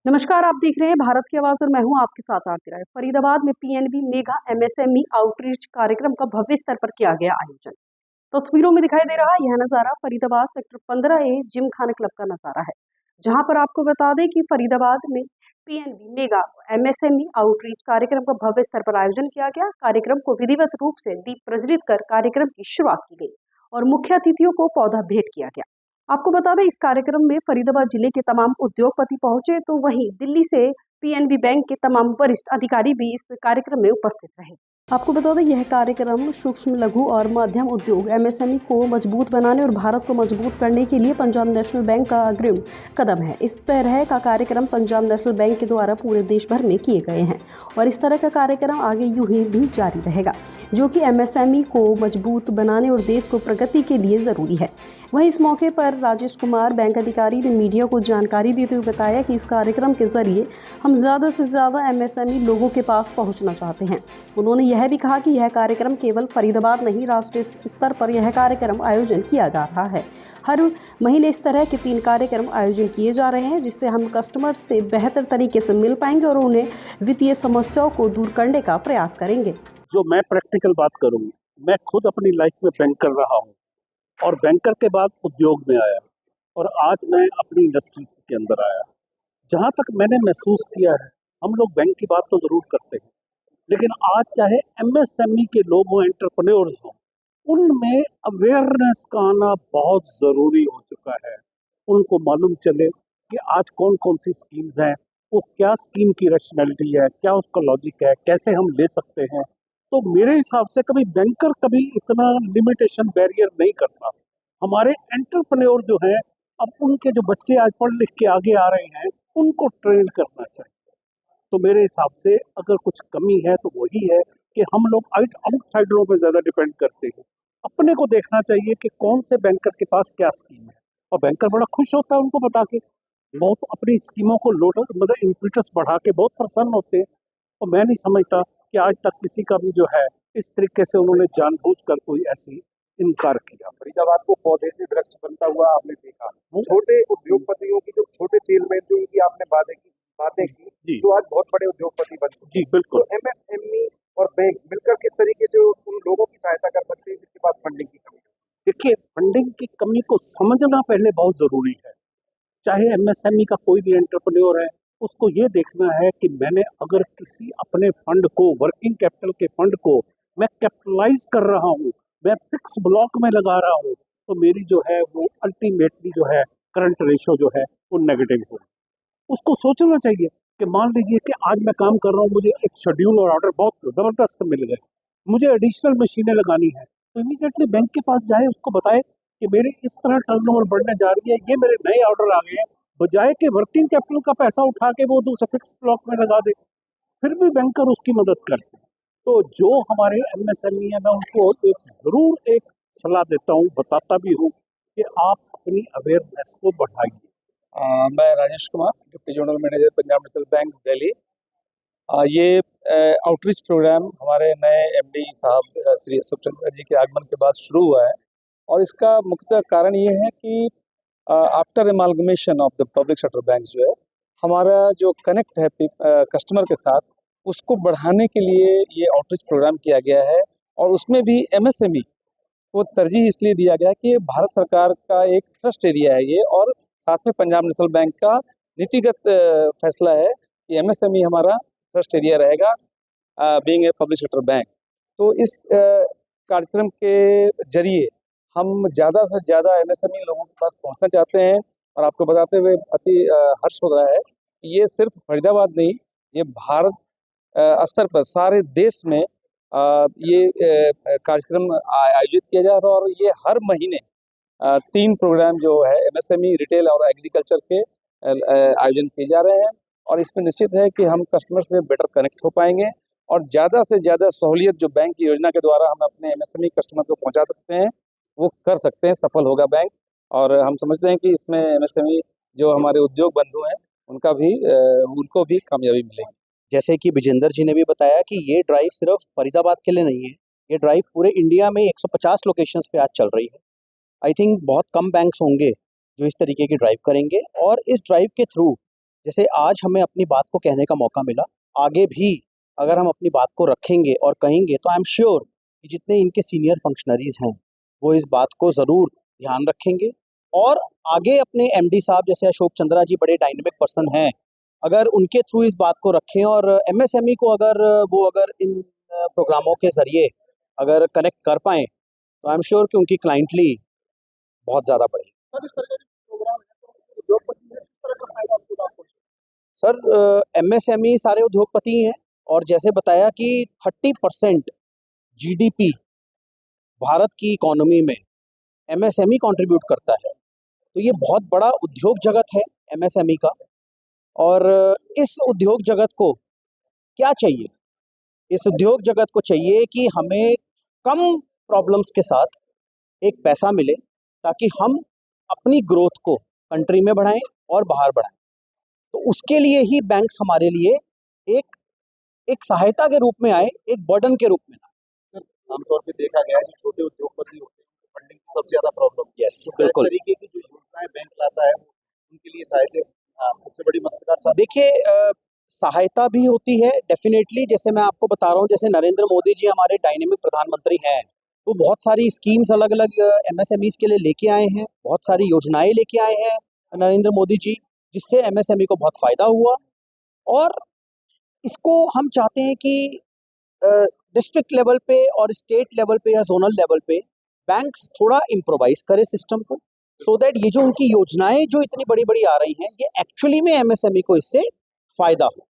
नमस्कार, आप देख रहे हैं भारत की आवाज़ और मैं हूं आपके साथ आरती राय। फरीदाबाद में पीएनबी मेगा एमएसएमई आउटरीच कार्यक्रम का भव्य स्तर पर किया गया आयोजन। तस्वीरों में दिखाई दे रहा यह नज़ारा फरीदाबाद सेक्टर 15 ए जिम खाना क्लब का नज़ारा है, जहां पर आपको बता दें कि फरीदाबाद में पीएनबी मेगा एमएसएमई आउटरीच कार्यक्रम का भव्य स्तर पर आयोजन किया गया। कार्यक्रम को विधिवत रूप से दीप प्रज्वलित कर कार्यक्रम की शुरुआत की गई और मुख्य अतिथियों को पौधा भेंट किया गया। आपको बता दें इस कार्यक्रम में फरीदाबाद जिले के तमाम उद्योगपति पहुंचे, तो वहीं दिल्ली से पीएनबी बैंक के तमाम वरिष्ठ अधिकारी भी इस कार्यक्रम में उपस्थित रहे। आपको बता दें यह कार्यक्रम सूक्ष्म लघु और मध्यम उद्योग एमएसएमई को मजबूत बनाने और भारत को मजबूत करने के लिए पंजाब नेशनल बैंक का अग्रिम कदम है। इस तरह का कार्यक्रम पंजाब नेशनल बैंक के द्वारा पूरे देश भर में किए गए हैं और इस तरह का कार्यक्रम आगे यूं ही भी जारी रहेगा, जो कि एमएसएमई को मजबूत बनाने और देश को प्रगति के लिए ज़रूरी है। वहीं इस मौके पर राजेश कुमार बैंक अधिकारी ने मीडिया को जानकारी देते हुए बताया कि इस कार्यक्रम के जरिए हम ज़्यादा से ज़्यादा एमएसएमई लोगों के पास पहुंचना चाहते हैं। उन्होंने यह भी कहा कि यह कार्यक्रम केवल फरीदाबाद नहीं, राष्ट्रीय स्तर पर यह कार्यक्रम आयोजन किया जा रहा है। हर महीने इस तरह के 3 कार्यक्रम आयोजन किए जा रहे हैं, जिससे हम कस्टमर से बेहतर तरीके से मिल पाएंगे और उन्हें वित्तीय समस्याओं को दूर करने का प्रयास करेंगे। जो मैं प्रैक्टिकल बात करूँ, मैं खुद अपनी लाइफ में बैंक कर रहा हूँ और बैंकर के बाद उद्योग में आया और आज मैं अपनी इंडस्ट्रीज के अंदर आया। जहाँ तक मैंने महसूस किया है, हम लोग बैंक की बात तो ज़रूर करते हैं, लेकिन आज चाहे एमएसएमई के लोग हों, एंटरप्रेन्योर्स हों, उनमें अवेयरनेस का आना बहुत ज़रूरी हो चुका है। उनको मालूम चले कि आज कौन कौन सी स्कीम्स हैं, वो क्या स्कीम की रैशनैलिटी है, क्या उसका लॉजिक है, कैसे हम ले सकते हैं। तो मेरे हिसाब से कभी बैंकर कभी इतना लिमिटेशन बैरियर नहीं करता। हमारे एंटरप्रेन्योर जो हैं, अब उनके जो बच्चे आज पढ़ लिख के आगे आ रहे हैं, उनको ट्रेन करना चाहिए। तो मेरे हिसाब से अगर कुछ कमी है तो वही है कि हम लोग आउटसाइडरों पे ज़्यादा डिपेंड करते हैं। अपने को देखना चाहिए कि कौन से बैंकर के पास क्या स्कीम है, और बैंकर बड़ा खुश होता है उनको बता के, बहुत अपनी स्कीमों को मतलब इम्पिटस बढ़ा के बहुत प्रसन्न होते हैं। और मैं नहीं समझता कि आज तक किसी का भी जो है इस तरीके से उन्होंने जानबूझकर कोई ऐसी इनकार किया। फरीदाबाद को पौधे से वृक्ष बनता हुआ आपने देखा। छोटे उद्योगपतियों की, जो छोटे सेलमैन थे, उनकी आपने बातें की, जो आज बहुत बड़े उद्योगपति बन चुके। जी बिल्कुल। तो एमएसएमई और बैंक मिलकर किस तरीके से उन लोगों की सहायता कर सकते हैं जिनके पास फंडिंग की कमी है? देखिए, फंडिंग की कमी को समझना पहले बहुत ज़रूरी है। चाहे एमएसएमई का कोई भी एंटरप्रेन्योर है, उसको ये देखना है कि मैंने अगर किसी अपने फंड को, वर्किंग कैपिटल के फंड को मैं कैपिटलाइज कर रहा हूँ, मैं फिक्स ब्लॉक में लगा रहा हूँ, तो मेरी जो है वो अल्टीमेटली जो है करंट रेशो जो है वो नेगेटिव हो। उसको सोचना चाहिए कि मान लीजिए कि आज मैं काम कर रहा हूँ, मुझे एक शेड्यूल और ऑर्डर बहुत ज़बरदस्त मिल गए, मुझे एडिशनल मशीनें लगानी है, तो इमीडिएटली बैंक के पास जाए, उसको बताए कि मेरी इस तरह टर्नओवर बढ़ने जा रही है, ये मेरे नए ऑर्डर आ गए हैं, बजाय कि वर्किंग कैपिटल का पैसा उठा के वो दूसरे फिक्स ब्लॉक में लगा दे, फिर भी बैंकर उसकी मदद करते हैं। तो जो हमारे एमएसएमई है, मैं उनको ज़रूर एक सलाह देता हूँ, बताता भी हूँ कि आप अपनी अवेयरनेस को बढ़ाइए। मैं Rajesh Kumar, deputy general manager Punjab national bank Delhi. ये आउटरीच प्रोग्राम हमारे नए एमडी साहब श्री अशोक चंद्र जी के आगमन के बाद शुरू हुआ है और इसका मुख्य कारण ये है कि after amalgamation of the public sector banks जो है, हमारा जो कनेक्ट है कस्टमर के साथ, उसको बढ़ाने के लिए ये आउटरीच प्रोग्राम किया गया है। और उसमें भी एमएसएमई को तरजीह इसलिए दिया गया है कि भारत सरकार का एक ट्रस्ट एरिया है ये, और साथ में पंजाब नेशनल बैंक का नीतिगत फैसला है कि एमएसएमई हमारा ट्रस्ट एरिया रहेगा, being a public sector bank. तो इस कार्यक्रम के जरिए हम ज़्यादा से ज़्यादा एमएसएमई लोगों के पास पहुंचना चाहते हैं। और आपको बताते हुए अति हर्ष हो रहा है कि ये सिर्फ फरीदाबाद नहीं, ये भारत स्तर पर सारे देश में ये कार्यक्रम आयोजित किया जा रहा है। और ये हर महीने 3 प्रोग्राम जो है एमएसएमई, रिटेल और एग्रीकल्चर के आयोजन किए जा रहे हैं। और इसमें निश्चित है कि हम कस्टमर से बेटर कनेक्ट हो पाएंगे और ज़्यादा से ज़्यादा सहूलियत जो बैंक की योजना के द्वारा हम अपने एमएसएमई कस्टमर को पहुंचा सकते हैं, वो कर सकते हैं, सफल होगा बैंक। और हम समझते हैं कि इसमें एमएसएमई जो हमारे उद्योग बंधु हैं, उनको भी कामयाबी मिलेगी। जैसे कि विजेंद्र जी ने भी बताया कि ये ड्राइव सिर्फ फरीदाबाद के लिए नहीं है, ये ड्राइव पूरे इंडिया में 150 लोकेशंस पे आज चल रही है। आई थिंक बहुत कम बैंक्स होंगे जो इस तरीके की ड्राइव करेंगे, और इस ड्राइव के थ्रू जैसे आज हमें अपनी बात को कहने का मौका मिला, आगे भी अगर हम अपनी बात को रखेंगे और कहेंगे तो आई एम श्योर कि जितने इनके सीनियर फंक्शनरीज हैं वो इस बात को ज़रूर ध्यान रखेंगे और आगे अपने एमडी साहब जैसे अशोक चंद्रा जी बड़े डायनेमिक पर्सन हैं, अगर उनके थ्रू इस बात को रखें और एमएसएमई को अगर इन प्रोग्रामों के ज़रिए अगर कनेक्ट कर पाएँ तो आई एम श्योर कि उनकी क्लाइंटली बहुत ज़्यादा बढ़ेगी। सर एमएसएमई सारे उद्योगपति हैं और जैसे बताया कि 30% जीडीपी भारत की इकोनॉमी में एमएसएमई कंट्रीब्यूट करता है, तो ये बहुत बड़ा उद्योग जगत है एमएसएमई का। और इस उद्योग जगत को क्या चाहिए? इस उद्योग जगत को चाहिए कि हमें कम प्रॉब्लम्स के साथ एक पैसा मिले ताकि हम अपनी ग्रोथ को कंट्री में बढ़ाएं और बाहर बढ़ाएं। तो उसके लिए ही बैंक्स हमारे लिए एक सहायता के रूप में आए, एक बर्डन के रूप में ना। सर आमतौर पे देखा गया है जो छोटे उद्योगपति होते हैं फंडिंग की सबसे ज्यादा प्रॉब्लम। यस तो इस बिल्कुल। तरीके की जो योजनाएं बैंक लाता है उनके लिए सहायता सबसे बड़ी मददगार साबित। देखिए सहायता भी होती है डेफिनेटली, जैसे मैं आपको बता रहा हूँ, जैसे नरेंद्र मोदी जी हमारे डायनेमिक प्रधानमंत्री हैं, तो बहुत सारी स्कीम्स अलग अलग एमएसएमईज के लिए लेके आए हैं, बहुत सारी योजनाएं लेके आए हैं नरेंद्र मोदी जी, जिससे एमएसएमई को बहुत फायदा हुआ। और इसको हम चाहते हैं कि डिस्ट्रिक्ट लेवल पे और स्टेट लेवल पे या जोनल लेवल पे बैंक्स थोड़ा इम्प्रोवाइज करें सिस्टम को, सो दैट ये जो उनकी योजनाएं जो इतनी बड़ी बड़ी आ रही हैं ये एक्चुअली में एमएसएमई को इससे फायदा हो।